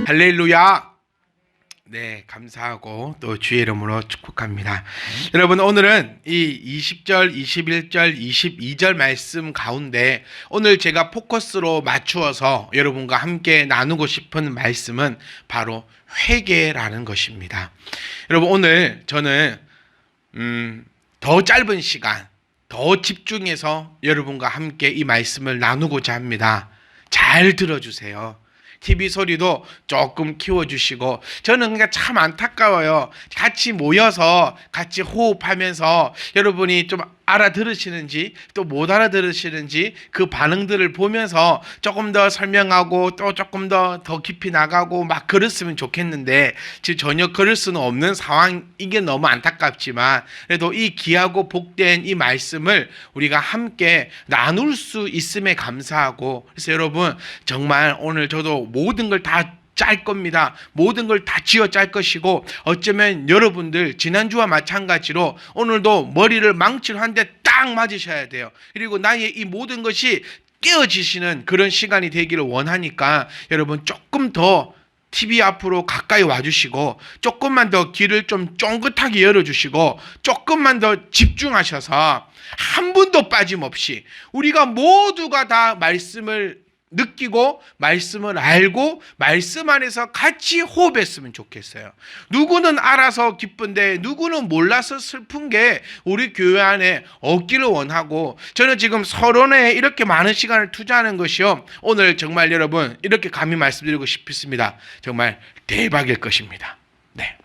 할렐루야. 네, 감사하고 또 주의 이름으로 축복합니다. 여러분, 오늘은 이 20절, 21절, 22절 말씀 가운데 오늘 제가 포커스로 맞추어서 여러분과 함께 나누고 싶은 말씀은 바로 회개라는 것입니다. 여러분, 오늘 저는 더 짧은 시간, 더 집중해서 여러분과 함께 이 말씀을 나누고자 합니다. 잘 들어주세요. TV 소리도 조금 키워주시고, 저는 그러니까 참 안타까워요. 같이 모여서 같이 호흡하면서 여러분이 좀 알아들으시는지 또 못 알아들으시는지 그 반응들을 보면서 조금 더 설명하고 또 조금 더 깊이 나가고 막 그랬으면 좋겠는데 지금 전혀 그럴 수는 없는 상황. 이게 너무 안타깝지만 그래도 이 귀하고 복된 이 말씀을 우리가 함께 나눌 수 있음에 감사하고, 그래서 여러분 정말 오늘 저도 모든 걸 다 짤 겁니다. 모든 걸 다 쥐어 짤 것이고, 어쩌면 여러분들 지난주와 마찬가지로 오늘도 머리를 망치로 한 대 딱 맞으셔야 돼요. 그리고 나의 이 모든 것이 깨어지시는 그런 시간이 되기를 원하니까 여러분 조금 더 TV 앞으로 가까이 와주시고, 조금만 더 귀를 좀 쫑긋하게 열어주시고, 조금만 더 집중하셔서 한 분도 빠짐없이 우리가 모두가 다 말씀을 느끼고 말씀을 알고 말씀 안에서 같이 호흡했으면 좋겠어요. 누구는 알아서 기쁜데 누구는 몰라서 슬픈 게 우리 교회 안에 없기를 원하고, 저는 지금 서론에 이렇게 많은 시간을 투자하는 것이요, 오늘 정말 여러분 이렇게 감히 말씀드리고 싶습니다. 정말 대박일 것입니다. 네.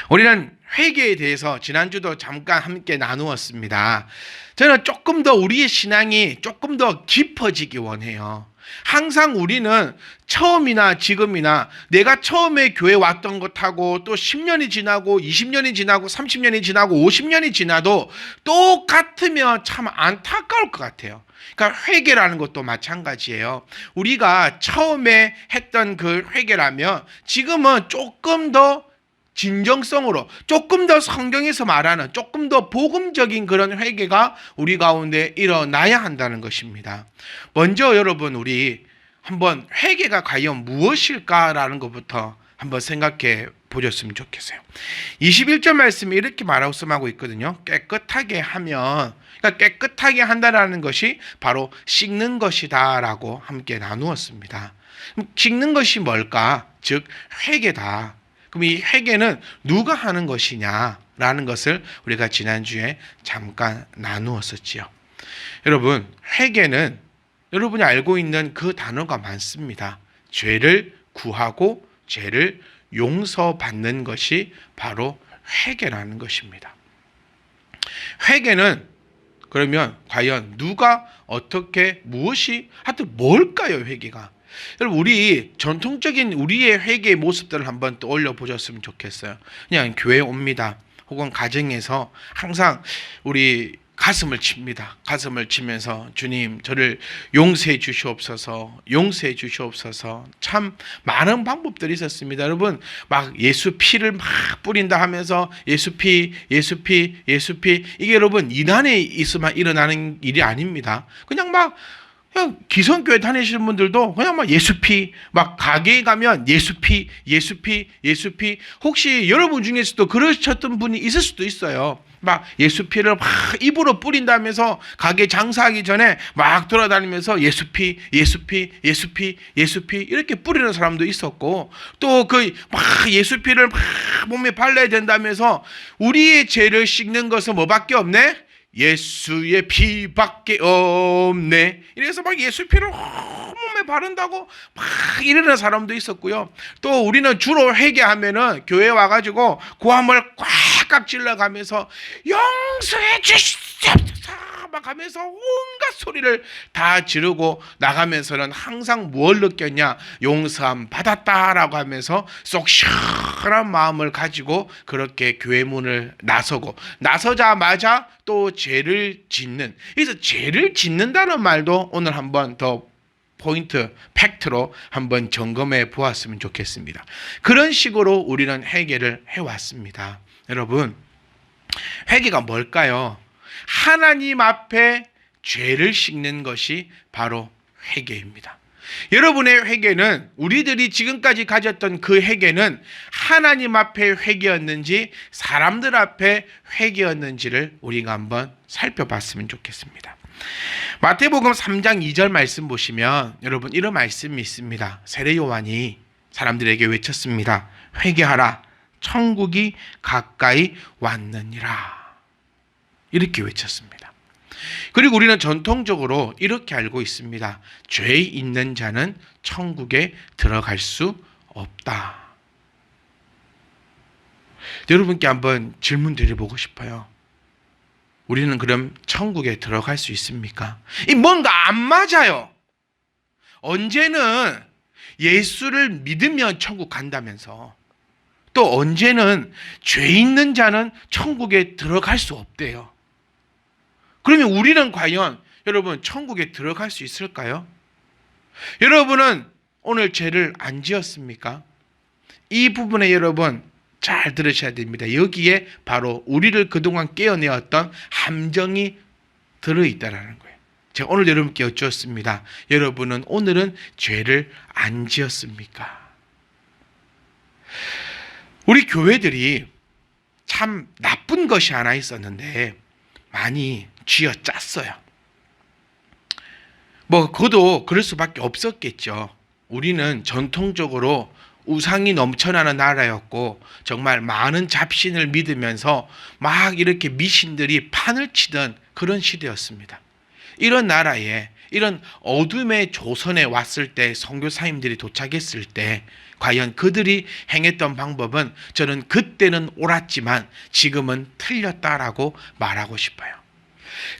우리는 회개에 대해서 지난주도 잠깐 함께 나누었습니다. 저는 조금 더 우리의 신앙이 조금 더 깊어지기 원해요. 항상 우리는 처음이나 지금이나 내가 처음에 교회 왔던 것하고 또 10년이 지나고 20년이 지나고 30년이 지나고 50년이 지나도 똑같으면 참 안타까울 것 같아요. 그러니까 회개라는 것도 마찬가지예요. 우리가 처음에 했던 그 회개라면 지금은 조금 더 진정성으로, 조금 더 성경에서 말하는 조금 더 복음적인 그런 회개가 우리 가운데 일어나야 한다는 것입니다. 먼저 여러분, 우리 한번 회개가 과연 무엇일까라는 것부터 한번 생각해 보셨으면 좋겠어요. 21절 말씀이 이렇게 말씀하고 있거든요. 깨끗하게 하면, 그러니까 깨끗하게 한다라는 것이 바로 씻는 것이다 라고 함께 나누었습니다. 씻는 것이 뭘까? 즉 회개다. 그럼 이 회개는 누가 하는 것이냐라는 것을 우리가 지난주에 잠깐 나누었었지요. 여러분, 회개는 여러분이 알고 있는 그 단어가 많습니다. 죄를 구하고 죄를 용서받는 것이 바로 회개라는 것입니다. 회개는 그러면 과연 누가 어떻게 무엇이 하여튼 뭘까요? 회개가. 여러분, 우리 전통적인 우리의 회개의 모습들을 한번 떠올려 보셨으면 좋겠어요. 그냥 교회에 옵니다. 혹은 가정에서 항상 우리 가슴을 칩니다. 가슴을 치면서 주님, 저를 용서해 주시옵소서, 용서해 주시옵소서. 참 많은 방법들이 있었습니다. 여러분, 막 예수 피를 막 뿌린다 하면서 예수 피, 예수 피, 예수 피. 이게 여러분 이단에 있으면 일어나는 일이 아닙니다. 그냥 기성교회 다니시는 분들도 그냥 예수피, 막 가게에 가면 예수피, 예수피, 예수피. 혹시 여러분 중에서도 그러셨던 분이 있을 수도 있어요. 막 예수피를 막 입으로 뿌린다면서 가게 장사하기 전에 막 돌아다니면서 예수피, 예수피, 예수피, 예수피 이렇게 뿌리는 사람도 있었고, 또 그 막 예수피를 막 몸에 발라야 된다면서 우리의 죄를 씻는 것은 뭐밖에 없네? 예수의 피밖에 없네. 이래서 막 예수 피를 몸에 바른다고 막 이러는 사람도 있었고요. 또 우리는 주로 회개하면은 교회 와가지고 고함을 꽉꽉 질러가면서 용서해 주시옵소서 막 하면서 온갖 소리를 다 지르고 나가면서는 항상 뭘 느꼈냐? 용서함 받았다라고 하면서 쏙 시원한 마음을 가지고 그렇게 교회 문을 나서자마자 또 죄를 짓는. 그래서 죄를 짓는다는 말도 오늘 한번 더 포인트, 팩트로 한번 점검해 보았으면 좋겠습니다. 그런 식으로 우리는 회개를 해왔습니다. 여러분, 회개가 뭘까요? 하나님 앞에 죄를 씻는 것이 바로 회개입니다. 여러분의 회개는, 우리들이 지금까지 가졌던 그 회개는 하나님 앞에 회개였는지 사람들 앞에 회개였는지를 우리가 한번 살펴봤으면 좋겠습니다. 마태복음 3장 2절 말씀 보시면 여러분 이런 말씀이 있습니다. 세례 요한이 사람들에게 외쳤습니다. 회개하라, 천국이 가까이 왔느니라. 이렇게 외쳤습니다. 그리고 우리는 전통적으로 이렇게 알고 있습니다. 죄 있는 자는 천국에 들어갈 수 없다. 여러분께 한번 질문 드려보고 싶어요. 우리는 그럼 천국에 들어갈 수 있습니까? 이 뭔가 안 맞아요. 언제는 예수를 믿으면 천국 간다면서 또 언제는 죄 있는 자는 천국에 들어갈 수 없대요. 그러면 우리는 과연 여러분 천국에 들어갈 수 있을까요? 여러분은 오늘 죄를 안 지었습니까? 이 부분에 여러분 잘 들으셔야 됩니다. 여기에 바로 우리를 그동안 깨어내었던 함정이 들어있다는 거예요. 제가 오늘 여러분께 여쭈었습니다. 여러분은 오늘은 죄를 안 지었습니까? 우리 교회들이 참 나쁜 것이 하나 있었는데 많이 쥐어짰어요. 그것도 그럴 수밖에 없었겠죠. 우리는 전통적으로 우상이 넘쳐나는 나라였고 정말 많은 잡신을 믿으면서 막 이렇게 미신들이 판을 치던 그런 시대였습니다. 이런 나라에, 이런 어둠의 조선에 왔을 때, 선교사님들이 도착했을 때 과연 그들이 행했던 방법은 저는 그때는 옳았지만 지금은 틀렸다라고 말하고 싶어요.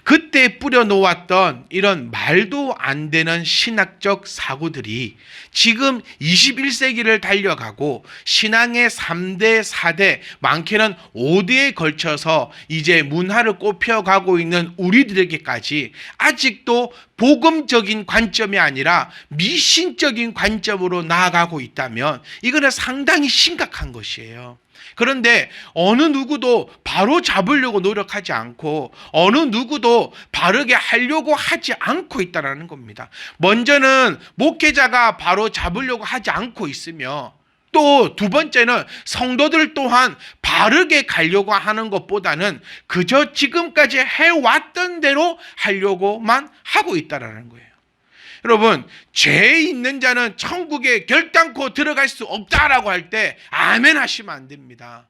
그때 뿌려놓았던 이런 말도 안 되는 신학적 사고들이 지금 21세기를 달려가고 신앙의 3대, 4대, 많게는 5대에 걸쳐서 이제 문화를 꼽혀가고 있는 우리들에게까지 아직도 복음적인 관점이 아니라 미신적인 관점으로 나아가고 있다면 이거는 상당히 심각한 것이에요. 그런데 어느 누구도 바로 잡으려고 노력하지 않고 어느 누구도 바르게 하려고 하지 않고 있다는 겁니다. 먼저는 목회자가 바로 잡으려고 하지 않고 있으며 또 두 번째는 성도들 또한 바르게 가려고 하는 것보다는 그저 지금까지 해왔던 대로 하려고만 하고 있다는 거예요. 여러분, 죄 있는 자는 천국에 결단코 들어갈 수 없다라고 할 때 아멘 하시면 안 됩니다.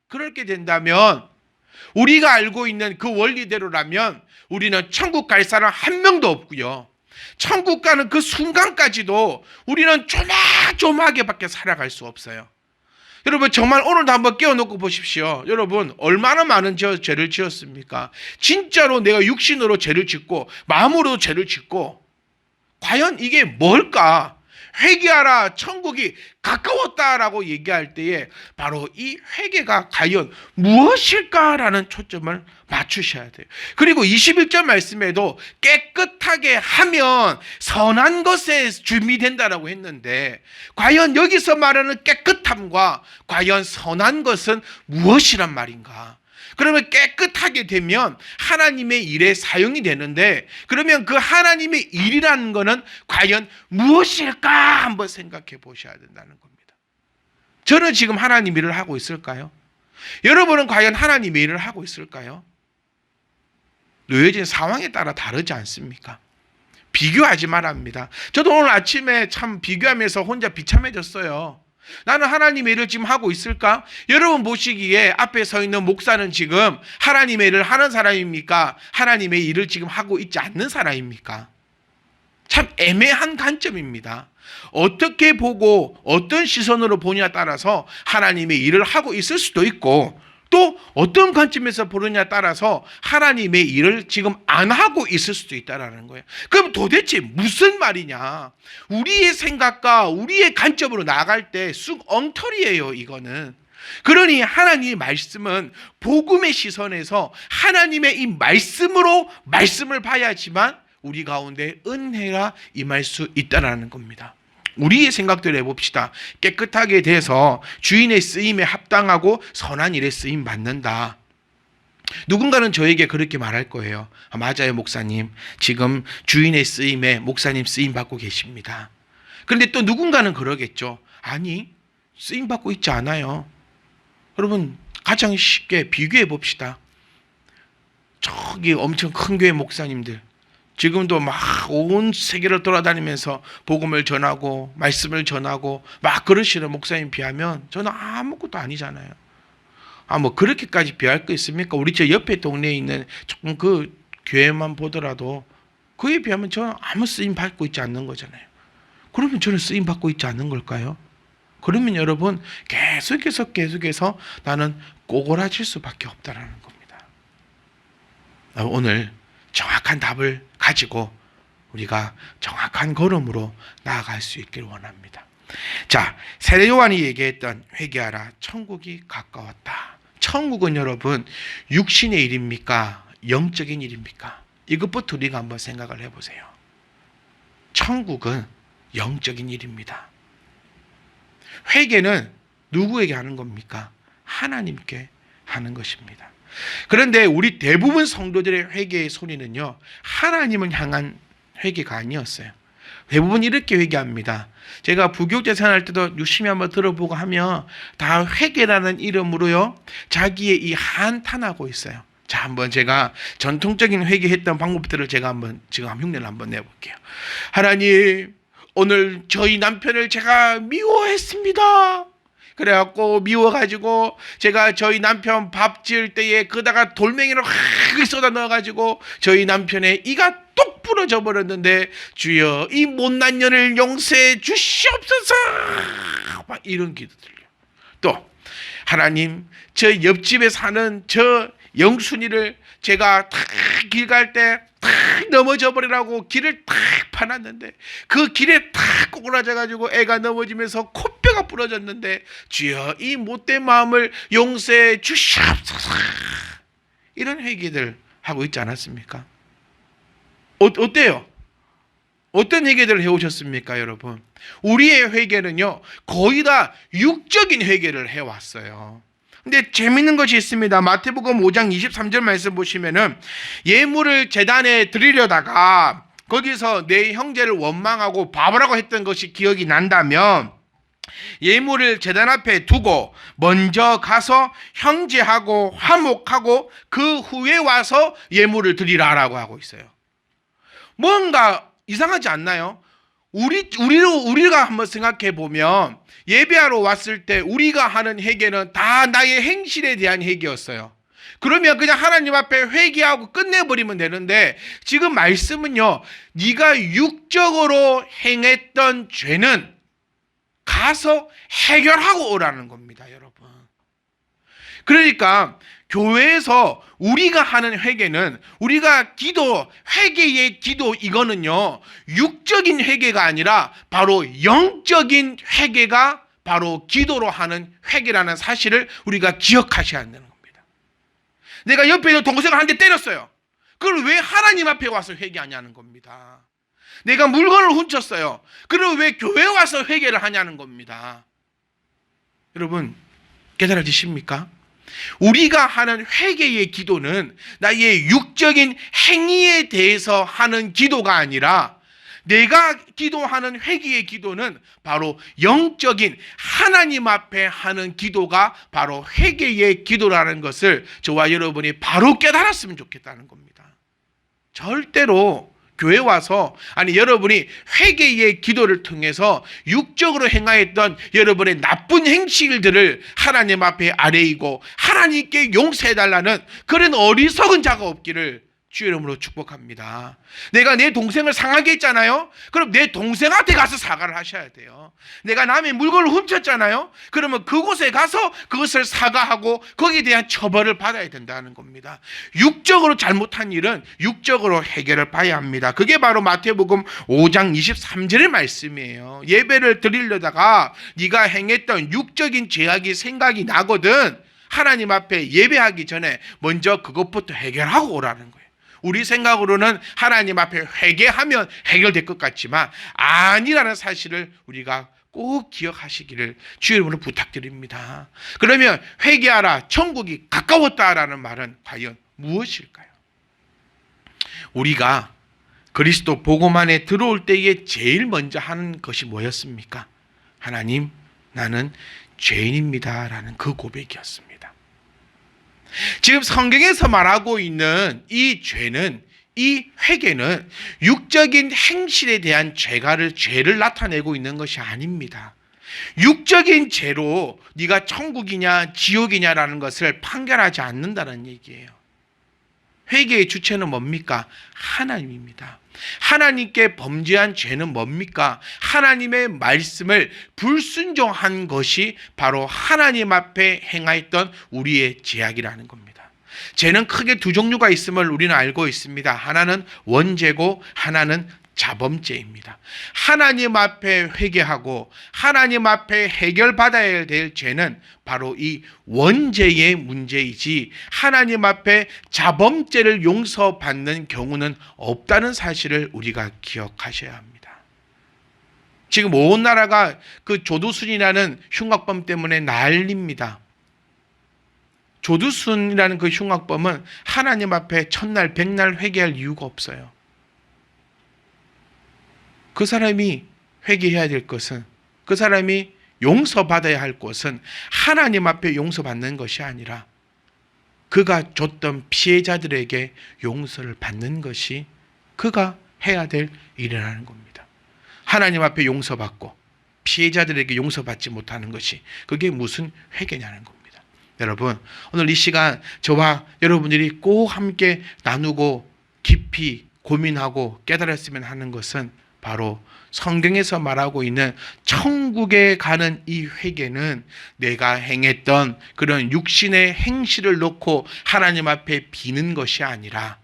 그렇게 된다면 우리가 알고 있는 그 원리대로라면 우리는 천국 갈 사람 한 명도 없고요. 천국 가는 그 순간까지도 우리는 조마조마하게밖에 살아갈 수 없어요. 여러분 정말 오늘도 한번 깨워놓고 보십시오. 여러분 얼마나 많은 죄를 지었습니까? 진짜로 내가 육신으로 죄를 짓고 마음으로 죄를 짓고 과연 이게 뭘까? 회개하라, 천국이 가까웠다라고 얘기할 때에 바로 이 회개가 과연 무엇일까라는 초점을 맞추셔야 돼요. 그리고 21절 말씀에도 깨끗하게 하면 선한 것에 준비된다라고 했는데 과연 여기서 말하는 깨끗함과 과연 선한 것은 무엇이란 말인가? 그러면 깨끗하게 되면 하나님의 일에 사용이 되는데 그러면 그 하나님의 일이라는 것은 과연 무엇일까 한번 생각해 보셔야 된다는 겁니다. 저는 지금 하나님 일을 하고 있을까요? 여러분은 과연 하나님의 일을 하고 있을까요? 놓여진 상황에 따라 다르지 않습니까? 비교하지 말랍니다. 저도 오늘 아침에 참 비교하면서 혼자 비참해졌어요. 나는 하나님의 일을 지금 하고 있을까? 여러분 보시기에 앞에 서 있는 목사는 지금 하나님의 일을 하는 사람입니까? 하나님의 일을 지금 하고 있지 않는 사람입니까? 참 애매한 관점입니다. 어떻게 보고 어떤 시선으로 보냐에 따라서 하나님의 일을 하고 있을 수도 있고 또 어떤 관점에서 보느냐에 따라서 하나님의 일을 지금 안 하고 있을 수도 있다는 거예요. 그럼 도대체 무슨 말이냐? 우리의 생각과 우리의 관점으로 나아갈 때 쑥 엉터리예요, 이거는. 그러니 하나님의 말씀은 복음의 시선에서 하나님의 이 말씀으로 말씀을 봐야지만 우리 가운데 은혜가 임할 수 있다는 겁니다. 우리의 생각대로 해봅시다. 깨끗하게 돼서 주인의 쓰임에 합당하고 선한 일에 쓰임 받는다. 누군가는 저에게 그렇게 말할 거예요. 아, 맞아요, 목사님. 지금 주인의 쓰임에 목사님 쓰임 받고 계십니다. 그런데 또 누군가는 그러겠죠. 아니, 쓰임 받고 있지 않아요. 여러분, 가장 쉽게 비교해 봅시다. 저기 엄청 큰 교회 목사님들, 지금도 막 온 세계를 돌아다니면서 복음을 전하고 말씀을 전하고 막 그러시는 목사님 비하면 저는 아무것도 아니잖아요. 뭐 그렇게까지 비할 거 있습니까? 우리 저 옆에 동네에 있는 조금 그 교회만 보더라도 그에 비하면 저는 아무 쓰임 받고 있지 않는 거잖아요. 그러면 저는 쓰임 받고 있지 않는 걸까요? 그러면 여러분 계속해서 나는 꼬그라질 수밖에 없다라는 겁니다. 오늘 정확한 답을 가지고 우리가 정확한 걸음으로 나아갈 수 있기를 원합니다. 자, 세례 요한이 얘기했던 회개하라, 천국이 가까웠다. 천국은 여러분 육신의 일입니까? 영적인 일입니까? 이것부터 우리가 한번 생각을 해보세요. 천국은 영적인 일입니다. 회개는 누구에게 하는 겁니까? 하나님께 하는 것입니다. 그런데 우리 대부분 성도들의 회개의 소리는요, 하나님을 향한 회개가 아니었어요. 대부분 이렇게 회개합니다. 제가 부교육제 생활할 때도 유심히 한번 들어보고 하면 다 회개라는 이름으로요, 자기의 이 한탄하고 있어요. 자, 한번 제가 전통적인 회개했던 방법들을 제가 한번 지금 흉내를 한번 내볼게요. 하나님, 오늘 저희 남편을 제가 미워했습니다. 그래갖고 미워가지고 제가 저희 남편 밥 지을 때에 그다가 돌멩이를 확 쏟아 넣어가지고 저희 남편의 이가 똑 부러져 버렸는데 주여 이 못난 년을 용서해 주시옵소서. 막 이런 기도들요. 또 하나님, 저 옆집에 사는 저 영순이를 제가 탁 길 갈 때 탁 넘어져 버리라고 길을 탁 파놨는데 그 길에 탁 꼬꾸라져가지고 애가 넘어지면서 코뼈가 부러졌는데 주여 이 못된 마음을 용서해 주시옵소서. 이런 회개들 하고 있지 않았습니까? 어때요? 어떤 회개들을 해오셨습니까, 여러분? 우리의 회개는요, 거의 다 육적인 회개를 해왔어요. 근데 재밌는 것이 있습니다. 마태복음 5장 23절 말씀 보시면은 예물을 제단에 드리려다가 거기서 내 형제를 원망하고 바보라고 했던 것이 기억이 난다면 예물을 제단 앞에 두고 먼저 가서 형제하고 화목하고 그 후에 와서 예물을 드리라라고 하고 있어요. 뭔가 이상하지 않나요? 우리가 한번 생각해 보면 예배하러 왔을 때 우리가 하는 회개는 다 나의 행실에 대한 회개였어요. 그러면 그냥 하나님 앞에 회개하고 끝내버리면 되는데 지금 말씀은요, 네가 육적으로 행했던 죄는 가서 해결하고 오라는 겁니다, 여러분. 그러니까 교회에서 우리가 하는 회개는 우리가 회개의 기도 이거는요, 육적인 회개가 아니라 바로 영적인 회개가 바로 기도로 하는 회개라는 사실을 우리가 기억하셔야 한다는 겁니다. 내가 옆에 있는 동생을 한 대 때렸어요. 그걸 왜 하나님 앞에 와서 회개하냐는 겁니다. 내가 물건을 훔쳤어요. 그걸 왜 교회에 와서 회개를 하냐는 겁니다. 여러분, 깨달아지십니까? 우리가 하는 회개의 기도는 나의 육적인 행위에 대해서 하는 기도가 아니라 내가 기도하는 회개의 기도는 바로 영적인 하나님 앞에 하는 기도가 바로 회개의 기도라는 것을 저와 여러분이 바로 깨달았으면 좋겠다는 겁니다. 절대로 교회 와서 여러분이 회개의 기도를 통해서 육적으로 행하였던 여러분의 나쁜 행실들을 하나님 앞에 아뢰이고 하나님께 용서해달라는 그런 어리석은 자가 없기를 주의 이름으로 축복합니다. 내가 내 동생을 상하게 했잖아요. 그럼 내 동생한테 가서 사과를 하셔야 돼요. 내가 남의 물건을 훔쳤잖아요. 그러면 그곳에 가서 그것을 사과하고 거기에 대한 처벌을 받아야 된다는 겁니다. 육적으로 잘못한 일은 육적으로 해결을 봐야 합니다. 그게 바로 마태복음 5장 23절의 말씀이에요. 예배를 드리려다가 네가 행했던 육적인 죄악이 생각이 나거든 하나님 앞에 예배하기 전에 먼저 그것부터 해결하고 오라는 거예요. 우리 생각으로는 하나님 앞에 회개하면 해결될 것 같지만 아니라는 사실을 우리가 꼭 기억하시기를 주의 이름으로 부탁드립니다. 그러면 회개하라, 천국이 가까웠다라는 말은 과연 무엇일까요? 우리가 그리스도 복음 안에 들어올 때에 제일 먼저 하는 것이 뭐였습니까? 하나님, 나는 죄인입니다 라는 그 고백이었습니다. 지금 성경에서 말하고 있는 이 죄는, 이 회개는 육적인 행실에 대한 죄를 나타내고 있는 것이 아닙니다. 육적인 죄로 네가 천국이냐 지옥이냐라는 것을 판결하지 않는다는 얘기예요. 회개의 주체는 뭡니까? 하나님입니다. 하나님께 범죄한 죄는 뭡니까? 하나님의 말씀을 불순종한 것이 바로 하나님 앞에 행하였던 우리의 죄악이라는 겁니다. 죄는 크게 두 종류가 있음을 우리는 알고 있습니다. 하나는 원죄고 하나는 자범죄입니다. 하나님 앞에 회개하고 하나님 앞에 해결받아야 될 죄는 바로 이 원죄의 문제이지, 하나님 앞에 자범죄를 용서받는 경우는 없다는 사실을 우리가 기억하셔야 합니다. 지금 온 나라가 그 조두순이라는 흉악범 때문에 난립니다. 조두순이라는 그 흉악범은 하나님 앞에 천날 백날 회개할 이유가 없어요. 그 사람이 회개해야 될 것은, 그 사람이 용서받아야 할 것은 하나님 앞에 용서받는 것이 아니라 그가 줬던 피해자들에게 용서를 받는 것이 그가 해야 될 일이라는 겁니다. 하나님 앞에 용서받고 피해자들에게 용서받지 못하는 것이 그게 무슨 회개냐는 겁니다. 여러분, 오늘 이 시간 저와 여러분들이 꼭 함께 나누고 깊이 고민하고 깨달았으면 하는 것은 바로 성경에서 말하고 있는 천국에 가는 이 회개는 내가 행했던 그런 육신의 행실을 놓고 하나님 앞에 비는 것이 아니라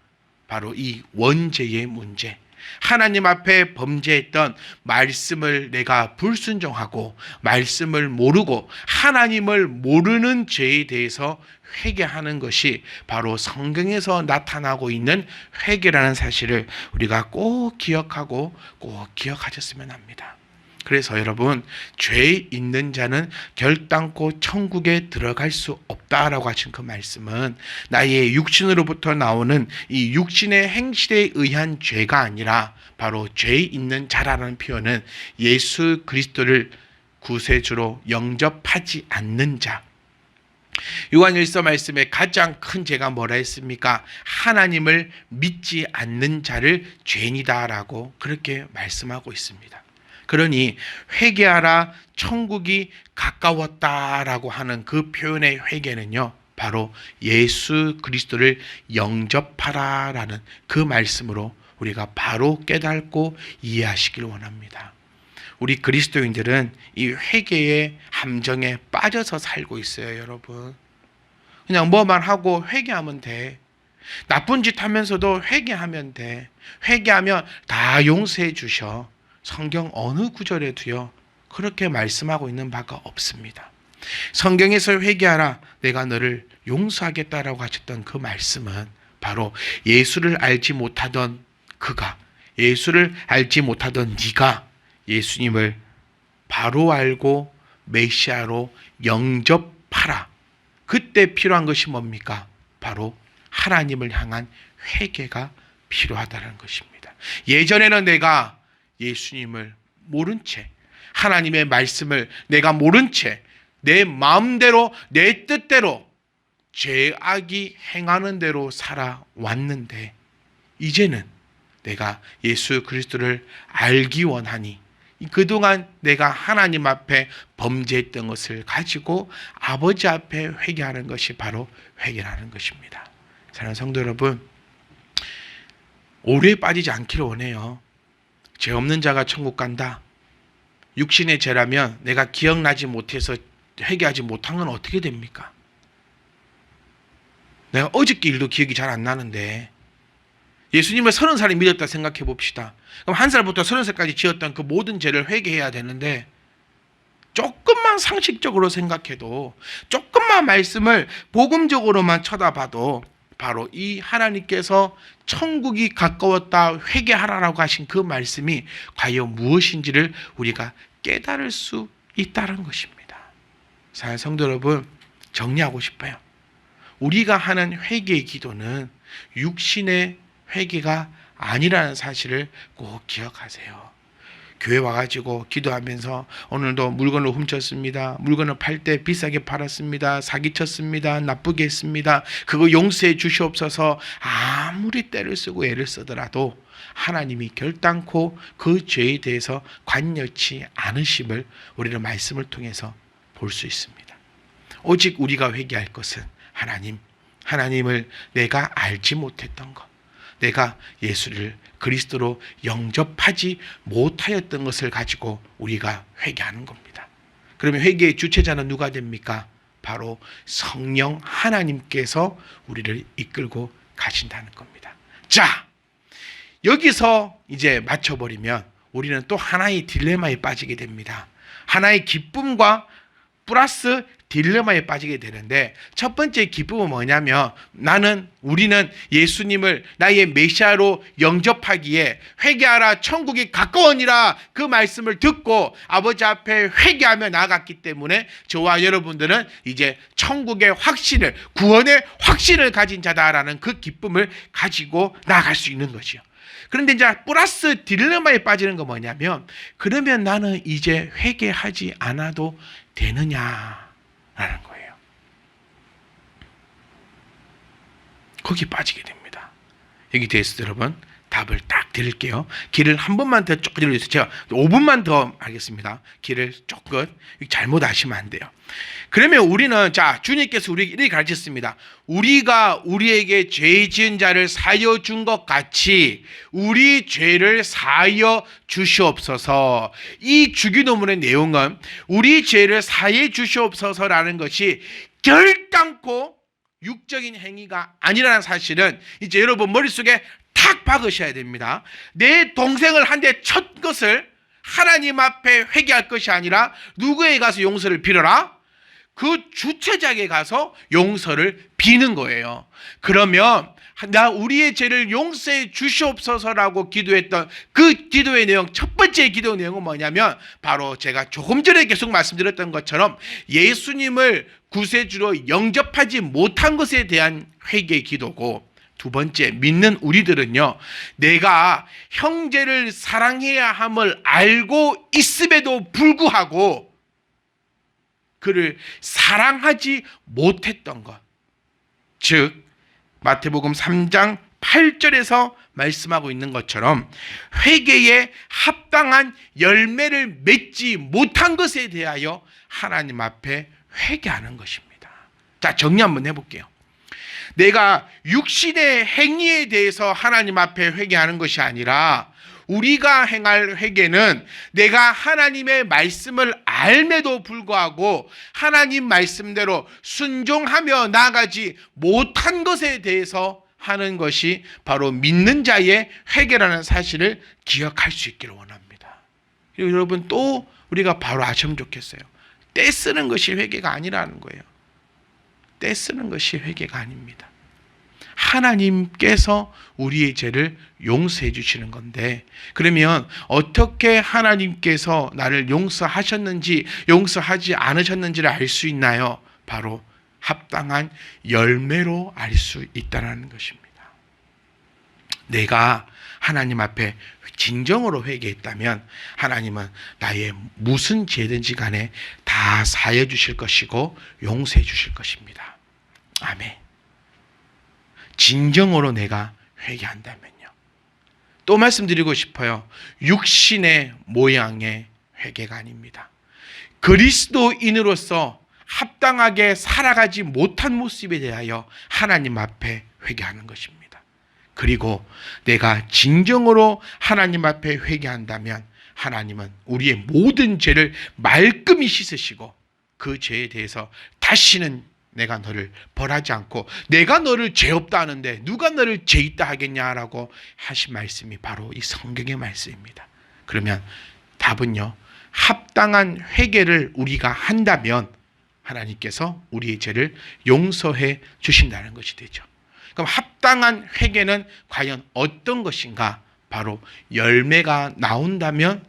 바로 이 원죄의 문제, 하나님 앞에 범죄했던 말씀을 내가 불순종하고 말씀을 모르고 하나님을 모르는 죄에 대해서 회개하는 것이 바로 성경에서 나타나고 있는 회개라는 사실을 우리가 꼭 기억하고 꼭 기억하셨으면 합니다. 그래서 여러분, 죄 있는 자는 결단코 천국에 들어갈 수 없다라고 하신 그 말씀은 나의 육신으로부터 나오는 이 육신의 행실에 의한 죄가 아니라 바로 죄 있는 자라는 표현은 예수 그리스도를 구세주로 영접하지 않는 자, 요한일서 말씀에 가장 큰 죄가 뭐라 했습니까? 하나님을 믿지 않는 자를 죄인이다라고 그렇게 말씀하고 있습니다. 그러니 회개하라, 천국이 가까웠다라고 하는 그 표현의 회개는요, 바로 예수 그리스도를 영접하라라는 그 말씀으로 우리가 바로 깨닫고 이해하시길 원합니다. 우리 그리스도인들은 이 회개의 함정에 빠져서 살고 있어요, 여러분. 그냥 뭐만 하고 회개하면 돼. 나쁜 짓 하면서도 회개하면 돼. 회개하면 다 용서해 주셔. 성경 어느 구절에도요 그렇게 말씀하고 있는 바가 없습니다. 성경에서 회개하라, 내가 너를 용서하겠다라고 하셨던 그 말씀은 바로 예수를 알지 못하던 그가, 예수를 알지 못하던 네가 예수님을 바로 알고 메시아로 영접하라. 그때 필요한 것이 뭡니까? 바로 하나님을 향한 회개가 필요하다는 것입니다. 예전에는 내가 예수님을 모른 채, 하나님의 말씀을 내가 모른 채 내 마음대로 내 뜻대로 죄악이 행하는 대로 살아왔는데, 이제는 내가 예수 그리스도를 알기 원하니 그동안 내가 하나님 앞에 범죄했던 것을 가지고 아버지 앞에 회개하는 것이 바로 회개라는 것입니다. 사랑하는 성도 여러분, 오류에 빠지지 않기를 원해요. 죄 없는 자가 천국 간다. 육신의 죄라면 내가 기억나지 못해서 회개하지 못한 건 어떻게 됩니까? 내가 어저께 일도 기억이 잘 안 나는데 예수님을 30살에 믿었다 생각해 봅시다. 그럼 1살부터 30살까지 지었던 그 모든 죄를 회개해야 되는데, 조금만 상식적으로 생각해도, 조금만 말씀을 복음적으로만 쳐다봐도 바로 이 하나님께서 천국이 가까웠다 회개하라라고 하신 그 말씀이 과연 무엇인지를 우리가 깨달을 수 있다는 것입니다. 사랑하는 성도 여러분, 정리하고 싶어요. 우리가 하는 회개의 기도는 육신의 회개가 아니라는 사실을 꼭 기억하세요. 교회 와가지고 기도하면서 오늘도 물건을 훔쳤습니다. 물건을 팔 때 비싸게 팔았습니다. 사기쳤습니다. 나쁘게 했습니다. 그거 용서해 주시옵소서. 아무리 때를 쓰고 애를 쓰더라도 하나님이 결단코 그 죄에 대해서 관여치 않으심을 우리는 말씀을 통해서 볼 수 있습니다. 오직 우리가 회개할 것은 하나님을 내가 알지 못했던 것, 내가 예수를 그리스도로 영접하지 못하였던 것을 가지고 우리가 회개하는 겁니다. 그러면 회개의 주체자는 누가 됩니까? 바로 성령 하나님께서 우리를 이끌고 가신다는 겁니다. 자, 여기서 이제 맞춰버리면 우리는 또 하나의 딜레마에 빠지게 됩니다. 하나의 기쁨과 플러스 딜레마에 빠지게 되는데, 첫 번째 기쁨은 뭐냐면 우리는 예수님을 나의 메시아로 영접하기에 회개하라 천국이 가까우니라 그 말씀을 듣고 아버지 앞에 회개하며 나아갔기 때문에 저와 여러분들은 이제 천국의 확신을, 구원의 확신을 가진 자다라는 그 기쁨을 가지고 나아갈 수 있는 것이요. 그런데 이제 플러스 딜레마에 빠지는 건 뭐냐면, 그러면 나는 이제 회개하지 않아도 되느냐라는 거예요. 거기 빠지게 됩니다. 여기 대해서 여러분 답을 딱 드릴게요. 길을 한 번만 더 조금 들려주세요. 제가 5분만 더 하겠습니다. 길을 조금 잘못 아시면 안 돼요. 그러면 우리는, 주님께서 우리에게 이렇게 가르쳤습니다. 우리가 우리에게 죄 지은 자를 사하여 준 것 같이 우리 죄를 사하여 주시옵소서. 이 주기도문의 내용은 우리 죄를 사하여 주시옵소서라는 것이 결단코 육적인 행위가 아니라는 사실은 이제 여러분 머릿속에 탁 박으셔야 됩니다. 내 동생을 한 대 쳤 것을 하나님 앞에 회개할 것이 아니라 누구에게 가서 용서를 빌어라? 그 주체자에게 가서 용서를 비는 거예요. 그러면 우리의 죄를 용서해 주시옵소서라고 기도했던 그 기도의 내용, 첫 번째 기도의 내용은 뭐냐면 바로 제가 조금 전에 계속 말씀드렸던 것처럼 예수님을 구세주로 영접하지 못한 것에 대한 회개의 기도고, 두 번째, 믿는 우리들은요, 내가 형제를 사랑해야 함을 알고 있음에도 불구하고 그를 사랑하지 못했던 것, 즉 마태복음 3장 8절에서 말씀하고 있는 것처럼 회개에 합당한 열매를 맺지 못한 것에 대하여 하나님 앞에 회개하는 것입니다. 자, 정리 한번 해볼게요. 내가 육신의 행위에 대해서 하나님 앞에 회개하는 것이 아니라 우리가 행할 회개는 내가 하나님의 말씀을 알매도 불구하고 하나님 말씀대로 순종하며 나아가지 못한 것에 대해서 하는 것이 바로 믿는 자의 회개라는 사실을 기억할 수 있기를 원합니다. 그리고 여러분 또 우리가 바로 아시면 좋겠어요. 떼쓰는 것이 회개가 아니라는 거예요. 떼쓰는 것이 회개가 아닙니다. 하나님께서 우리의 죄를 용서해 주시는 건데, 그러면 어떻게 하나님께서 나를 용서하셨는지 용서하지 않으셨는지를 알 수 있나요? 바로 합당한 열매로 알 수 있다는 것입니다. 내가 하나님 앞에 진정으로 회개했다면 하나님은 나의 무슨 죄든지 간에 다 사해 주실 것이고 용서해 주실 것입니다. 아멘. 진정으로 내가 회개한다면요. 또 말씀드리고 싶어요. 육신의 모양의 회개가 아닙니다. 그리스도인으로서 합당하게 살아가지 못한 모습에 대하여 하나님 앞에 회개하는 것입니다. 그리고 내가 진정으로 하나님 앞에 회개한다면 하나님은 우리의 모든 죄를 말끔히 씻으시고 그 죄에 대해서 다시는 내가 너를 벌하지 않고, 내가 너를 죄 없다 하는데 누가 너를 죄 있다 하겠냐라고 하신 말씀이 바로 이 성경의 말씀입니다. 그러면 답은요, 합당한 회개를 우리가 한다면 하나님께서 우리의 죄를 용서해 주신다는 것이 되죠. 그럼 합당한 회개는 과연 어떤 것인가? 바로 열매가 나온다면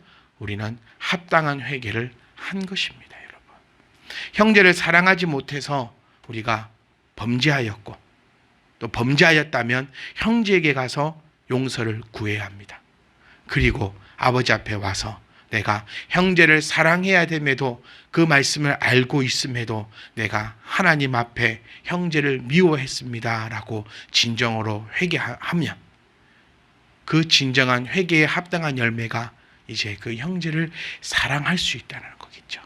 우리는 합당한 회개를 한 것입니다, 여러분. 형제를 사랑하지 못해서 우리가 범죄하였고, 또 범죄하였다면 형제에게 가서 용서를 구해야 합니다. 그리고 아버지 앞에 와서 내가 형제를 사랑해야 됨에도, 그 말씀을 알고 있음에도 내가 하나님 앞에 형제를 미워했습니다 라고 진정으로 회개하면, 그 진정한 회개에 합당한 열매가 이제 그 형제를 사랑할 수 있다는 거겠죠.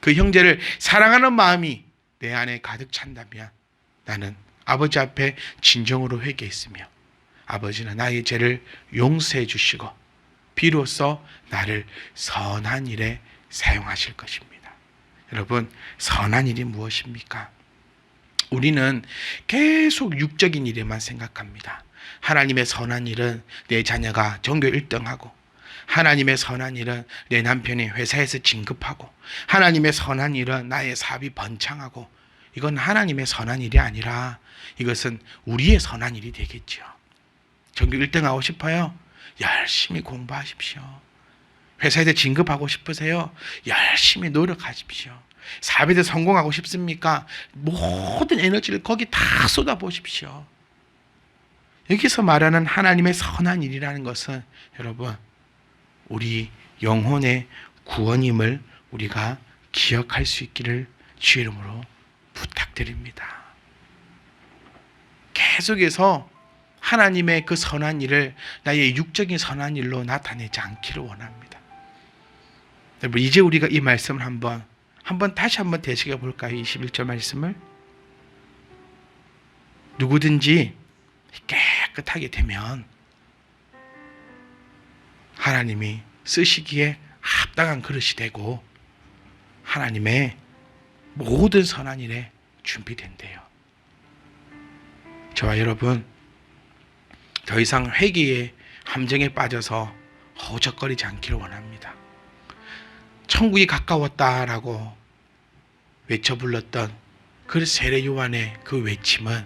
그 형제를 사랑하는 마음이 내 안에 가득 찬다면 나는 아버지 앞에 진정으로 회개했으며 아버지는 나의 죄를 용서해 주시고 비로소 나를 선한 일에 사용하실 것입니다. 여러분, 선한 일이 무엇입니까? 우리는 계속 육적인 일에만 생각합니다. 하나님의 선한 일은 내 자녀가 전교 1등하고, 하나님의 선한 일은 내 남편이 회사에서 진급하고, 하나님의 선한 일은 나의 사업이 번창하고. 이건 하나님의 선한 일이 아니라 이것은 우리의 선한 일이 되겠죠. 전교 1등하고 싶어요? 열심히 공부하십시오. 회사에서 진급하고 싶으세요? 열심히 노력하십시오. 사업에서 성공하고 싶습니까? 모든 에너지를 거기 다 쏟아보십시오. 여기서 말하는 하나님의 선한 일이라는 것은 여러분, 우리 영혼의 구원임을 우리가 기억할 수 있기를 주의 이름으로 부탁드립니다. 계속해서 하나님의 그 선한 일을 나의 육적인 선한 일로 나타내지 않기를 원합니다. 여러분, 이제 우리가 이 말씀을 다시 한번 되새겨 볼까요? 21절 말씀을. 누구든지 깨끗하게 되면 하나님이 쓰시기에 합당한 그릇이 되고 하나님의 모든 선한 일에 준비된대요. 저와 여러분, 더 이상 회개의 함정에 빠져서 허우적거리지 않기를 원합니다. 천국이 가까웠다라고 외쳐 불렀던 그 세례 요한의 그 외침은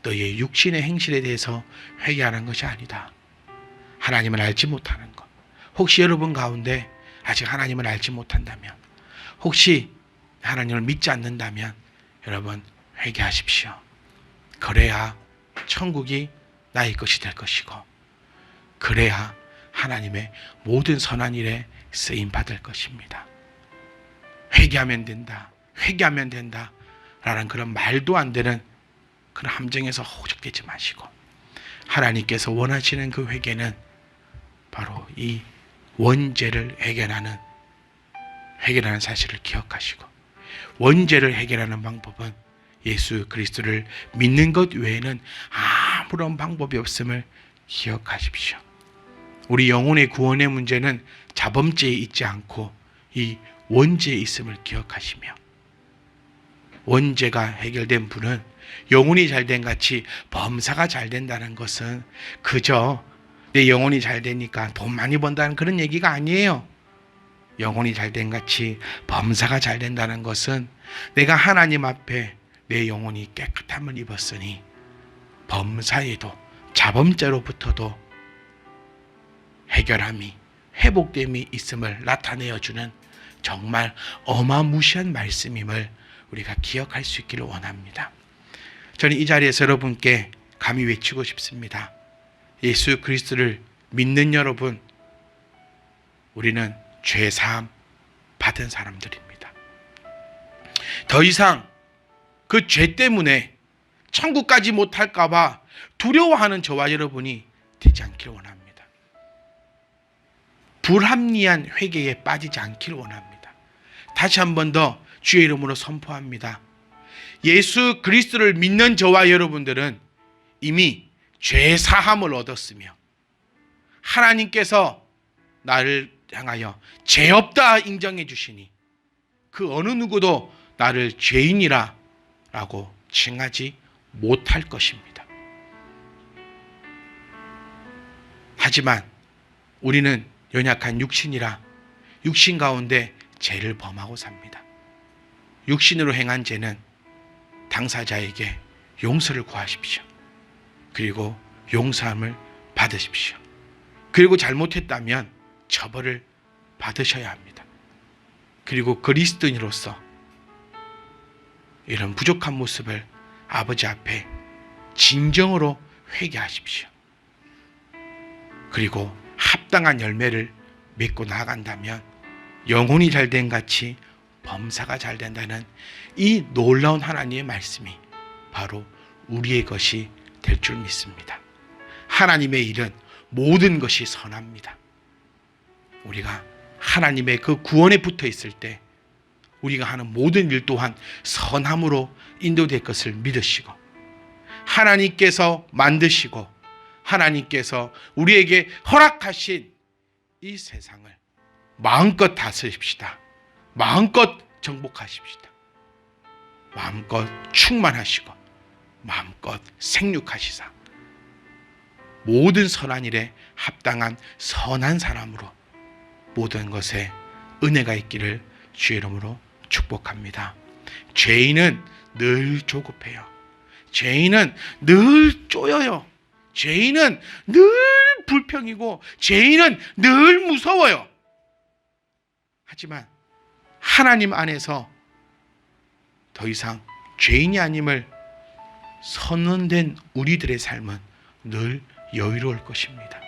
너의 육신의 행실에 대해서 회개하는 것이 아니다. 하나님을 알지 못하는 것. 혹시 여러분 가운데 아직 하나님을 알지 못한다면, 혹시 하나님을 믿지 않는다면 여러분 회개하십시오. 그래야 천국이 나의 것이 될 것이고, 그래야 하나님의 모든 선한 일에 쓰임 받을 것입니다. 회개하면 된다, 회개하면 된다 라는 그런 말도 안 되는 그런 함정에서 호적되지 마시고, 하나님께서 원하시는 그 회개는 바로 이 원죄를 해결하는 사실을 기억하시고, 원죄를 해결하는 방법은 예수 그리스도를 믿는 것 외에는 아무런 방법이 없음을 기억하십시오. 우리 영혼의 구원의 문제는 자범죄에 있지 않고 이 원죄에 있음을 기억하시며, 원죄가 해결된 분은 영혼이 잘된 같이 범사가 잘 된다는 것은 그저 내 영혼이 잘 되니까 돈 많이 번다는 그런 얘기가 아니에요. 영혼이 잘된 같이 범사가 잘 된다는 것은 내가 하나님 앞에 내 영혼이 깨끗함을 입었으니 범사에도 자범죄로부터도 해결함이, 회복됨이 있음을 나타내어주는 정말 어마무시한 말씀임을 우리가 기억할 수 있기를 원합니다. 저는 이 자리에서 여러분께 감히 외치고 싶습니다. 예수 그리스도를 믿는 여러분, 우리는 죄사함 받은 사람들입니다. 더 이상 그 죄 때문에 천국까지 못할까 봐 두려워하는 저와 여러분이 되지 않기를 원합니다. 불합리한 회개에 빠지지 않기를 원합니다. 다시 한 번 더 주의 이름으로 선포합니다. 예수 그리스도를 믿는 저와 여러분들은 이미 죄 사함을 얻었으며 하나님께서 나를 향하여 죄 없다 인정해 주시니 그 어느 누구도 나를 죄인이라 라고 칭하지 못할 것입니다. 하지만 우리는 연약한 육신이라 육신 가운데 죄를 범하고 삽니다. 육신으로 행한 죄는 당사자에게 용서를 구하십시오. 그리고 용서함을 받으십시오. 그리고 잘못했다면 처벌을 받으셔야 합니다. 그리고 그리스도인으로서 이런 부족한 모습을 아버지 앞에 진정으로 회개하십시오. 그리고 합당한 열매를 맺고 나아간다면 영혼이 잘된 같이 범사가 잘 된다는 이 놀라운 하나님의 말씀이 바로 우리의 것이 될 줄 믿습니다. 하나님의 일은 모든 것이 선합니다. 우리가 하나님의 그 구원에 붙어 있을 때 우리가 하는 모든 일 또한 선함으로 인도될 것을 믿으시고, 하나님께서 만드시고 하나님께서 우리에게 허락하신 이 세상을 마음껏 다스립시다. 마음껏 정복하십시다. 마음껏 충만하시고 마음껏 생육하시사 모든 선한 일에 합당한 선한 사람으로 모든 것에 은혜가 있기를 주의 이름으로 축복합니다. 죄인은 늘 조급해요. 죄인은 늘 쪼여요. 죄인은 늘 불평이고 죄인은 늘 무서워요. 하지만 하나님 안에서 더 이상 죄인이 아님을 선언된 우리들의 삶은 늘 여유로울 것입니다.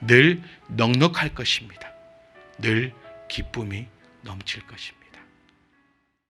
늘 넉넉할 것입니다. 늘 기쁨이 넘칠 것입니다.